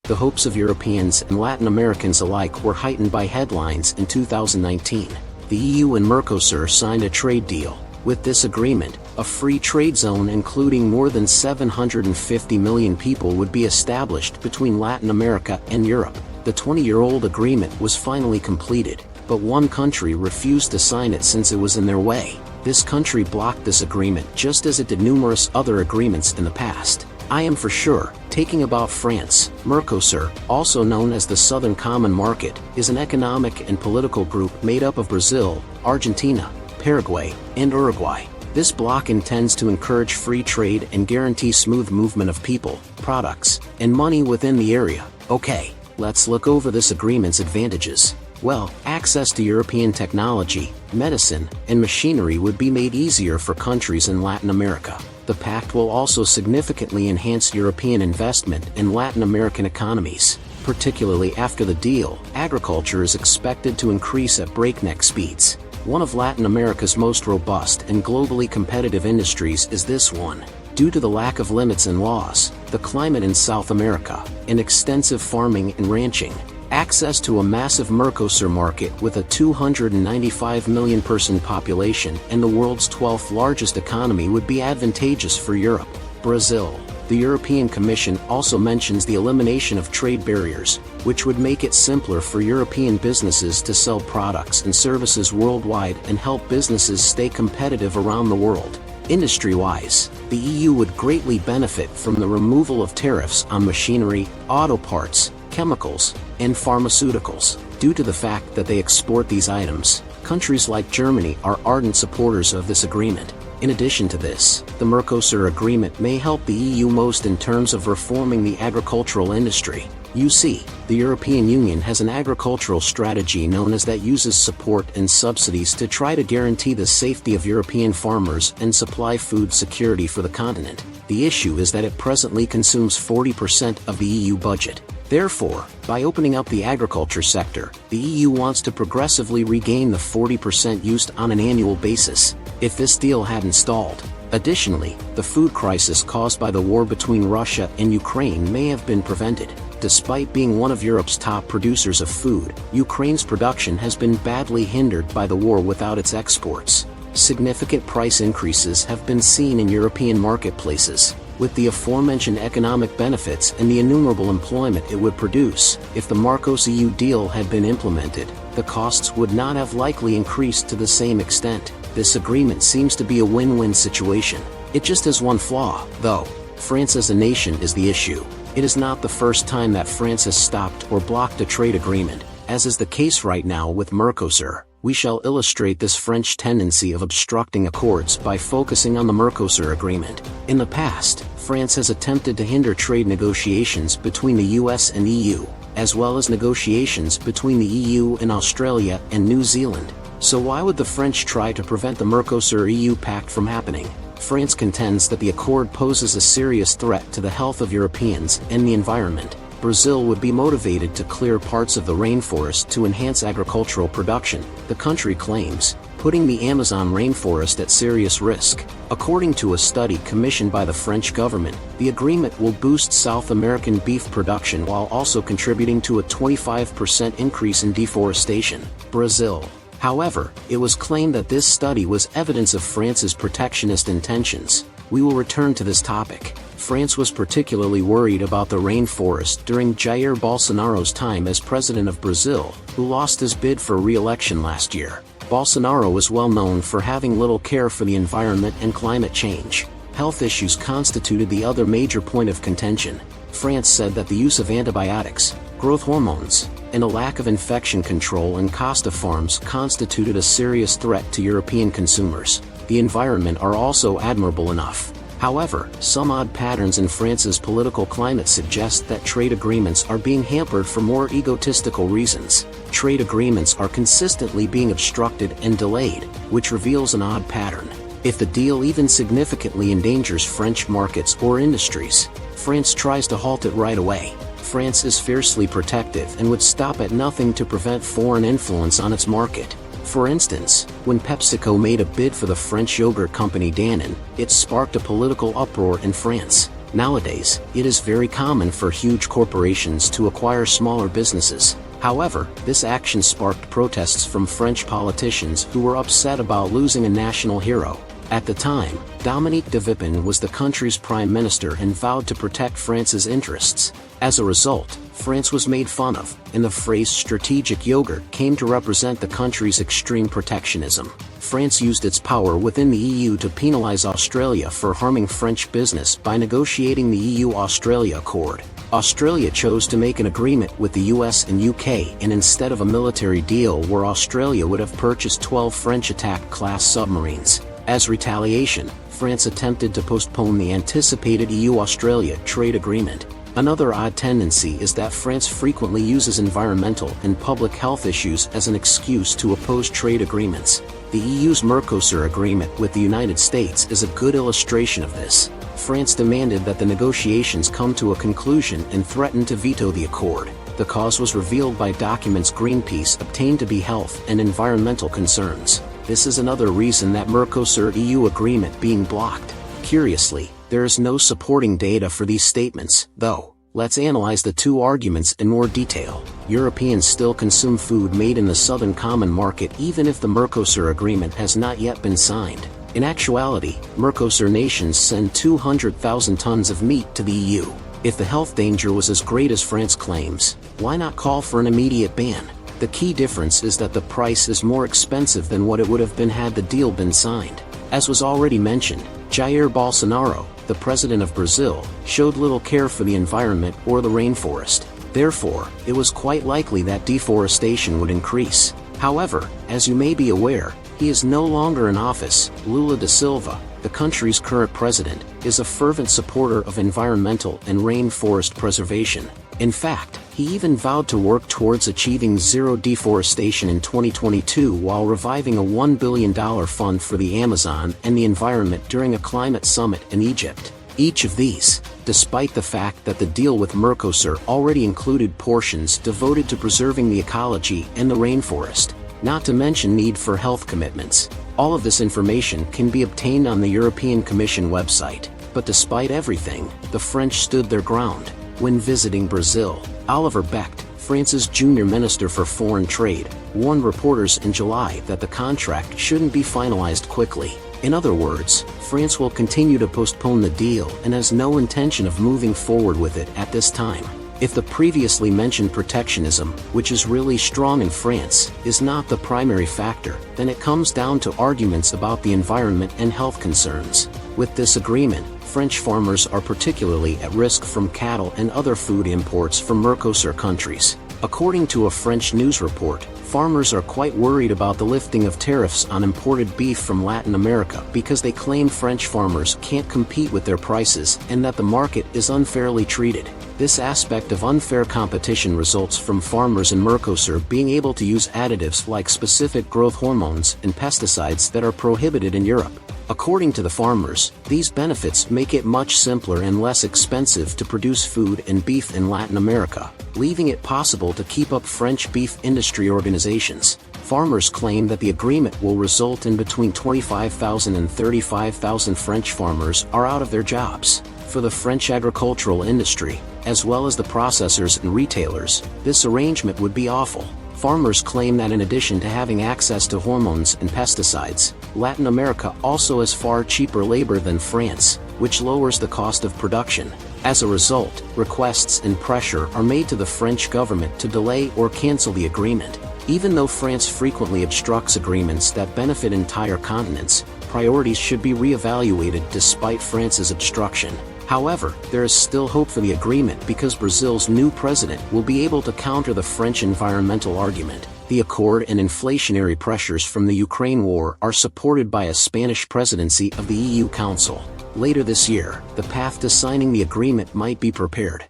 The hopes of Europeans and Latin Americans alike were heightened by headlines in 2019. The EU and Mercosur signed a trade deal. With this agreement, a free trade zone including more than 750 million people would be established between Latin America and Europe. The 20-year-old agreement was finally completed, but one country refused to sign it since it was in their way. This country blocked this agreement just as it did numerous other agreements in the past. I am for sure talking about France. Mercosur, also known as the Southern Common Market, is an economic and political group made up of Brazil, Argentina, Paraguay, and Uruguay. This bloc intends to encourage free trade and guarantee smooth movement of people, products, and money within the area. Okay, let's look over this agreement's advantages. Well, access to European technology, medicine, and machinery would be made easier for countries in Latin America. The pact will also significantly enhance European investment in Latin American economies. Particularly after the deal, agriculture is expected to increase at breakneck speeds. One of Latin America's most robust and globally competitive industries is this one. Due to the lack of limits and laws, the climate in South America, and extensive farming and ranching, access to a massive Mercosur market with a 295 million person population and the world's 12th largest economy would be advantageous for Europe. Brazil. The European Commission also mentions the elimination of trade barriers, which would make it simpler for European businesses to sell products and services worldwide and help businesses stay competitive around the world. Industry-wise, the EU would greatly benefit from the removal of tariffs on machinery, auto parts, chemicals, and pharmaceuticals. Due to the fact that they export these items, countries like Germany are ardent supporters of this agreement. In addition to this, the Mercosur agreement may help the EU most in terms of reforming the agricultural industry. You see, the European Union has an agricultural strategy known as that uses support and subsidies to try to guarantee the safety of European farmers and supply food security for the continent. The issue is that it presently consumes 40% of the EU budget. Therefore, by opening up the agriculture sector, the EU wants to progressively regain the 40% used on an annual basis. If this deal hadn't stalled. Additionally, the food crisis caused by the war between Russia and Ukraine may have been prevented. Despite being one of Europe's top producers of food, Ukraine's production has been badly hindered by the war without its exports. Significant price increases have been seen in European marketplaces. With the aforementioned economic benefits and the innumerable employment it would produce, if the Mercosur EU deal had been implemented, the costs would not have likely increased to the same extent. This agreement seems to be a win-win situation. It just has one flaw, though. France as a nation is the issue. It is not the first time that France has stopped or blocked a trade agreement, as is the case right now with Mercosur. We shall illustrate this French tendency of obstructing accords by focusing on the Mercosur agreement. In the past, France has attempted to hinder trade negotiations between the US and EU, as well as negotiations between the EU and Australia and New Zealand. So why would the French try to prevent the Mercosur EU pact from happening? France contends that the accord poses a serious threat to the health of Europeans and the environment. Brazil would be motivated to clear parts of the rainforest to enhance agricultural production, the country claims, putting the Amazon rainforest at serious risk. According to a study commissioned by the French government, the agreement will boost South American beef production while also contributing to a 25% increase in deforestation. Brazil. However, it was claimed that this study was evidence of France's protectionist intentions. We will return to this topic. France was particularly worried about the rainforest during Jair Bolsonaro's time as president of Brazil, who lost his bid for re-election last year. Bolsonaro was well known for having little care for the environment and climate change. Health issues constituted the other major point of contention. France said that the use of antibiotics, growth hormones, and a lack of infection control and cost of farms constituted a serious threat to European consumers. The environment are also admirable enough. However, some odd patterns in France's political climate suggest that trade agreements are being hampered for more egotistical reasons. Trade agreements are consistently being obstructed and delayed, which reveals an odd pattern. If the deal even significantly endangers French markets or industries, France tries to halt it right away. France is fiercely protective and would stop at nothing to prevent foreign influence on its market. For instance, when PepsiCo made a bid for the French yogurt company Danone, it sparked a political uproar in France. Nowadays, it is very common for huge corporations to acquire smaller businesses. However, this action sparked protests from French politicians who were upset about losing a national hero. At the time, Dominique de Villepin was the country's prime minister and vowed to protect France's interests. As a result, France was made fun of, and the phrase strategic yogurt came to represent the country's extreme protectionism. France used its power within the EU to penalize Australia for harming French business by negotiating the EU-Australia Accord. Australia chose to make an agreement with the US and UK, and instead of a military deal where Australia would have purchased 12 French attack-class submarines. As retaliation, France attempted to postpone the anticipated EU-Australia trade agreement. Another odd tendency is that France frequently uses environmental and public health issues as an excuse to oppose trade agreements. The EU's Mercosur agreement with the United States is a good illustration of this. France demanded that the negotiations come to a conclusion and threatened to veto the accord. The cause was revealed by documents Greenpeace obtained to be health and environmental concerns. This is another reason that Mercosur-EU agreement being blocked. Curiously, there is no supporting data for these statements, though. Let's analyze the two arguments in more detail. Europeans still consume food made in the Southern Common Market even if the Mercosur agreement has not yet been signed. In actuality, Mercosur nations send 200,000 tons of meat to the EU. If the health danger was as great as France claims, why not call for an immediate ban? The key difference is that the price is more expensive than what it would have been had the deal been signed. As was already mentioned, Jair Bolsonaro, the president of Brazil, showed little care for the environment or the rainforest. Therefore, it was quite likely that deforestation would increase. However, as you may be aware, he is no longer in office. Lula da Silva, the country's current president, is a fervent supporter of environmental and rainforest preservation. In fact, he even vowed to work towards achieving zero deforestation in 2022 while reviving a $1 billion fund for the Amazon and the environment during a climate summit in Egypt. Each of these, despite the fact that the deal with Mercosur already included portions devoted to preserving the ecology and the rainforest, not to mention need for health commitments. All of this information can be obtained on the European Commission website. But despite everything, the French stood their ground. When visiting Brazil, Oliver Becht, France's junior minister for foreign trade, warned reporters in July that the contract shouldn't be finalized quickly. In other words, France will continue to postpone the deal and has no intention of moving forward with it at this time. If the previously mentioned protectionism, which is really strong in France, is not the primary factor, then it comes down to arguments about the environment and health concerns. With this agreement, French farmers are particularly at risk from cattle and other food imports from Mercosur countries. According to a French news report, farmers are quite worried about the lifting of tariffs on imported beef from Latin America because they claim French farmers can't compete with their prices and that the market is unfairly treated. This aspect of unfair competition results from farmers in Mercosur being able to use additives like specific growth hormones and pesticides that are prohibited in Europe. According to the farmers, these benefits make it much simpler and less expensive to produce food and beef in Latin America, leaving it possible to keep up French beef industry organizations. Farmers claim that the agreement will result in between 25,000 and 35,000 French farmers are out of their jobs. For the French agricultural industry, as well as the processors and retailers, this arrangement would be awful. Farmers claim that in addition to having access to hormones and pesticides, Latin America also has far cheaper labor than France, which lowers the cost of production. As a result, requests and pressure are made to the French government to delay or cancel the agreement. Even though France frequently obstructs agreements that benefit entire continents, priorities should be re-evaluated despite France's obstruction. However, there is still hope for the agreement because Brazil's new president will be able to counter the French environmental argument. The accord and inflationary pressures from the Ukraine war are supported by a Spanish presidency of the EU Council. Later this year, the path to signing the agreement might be prepared.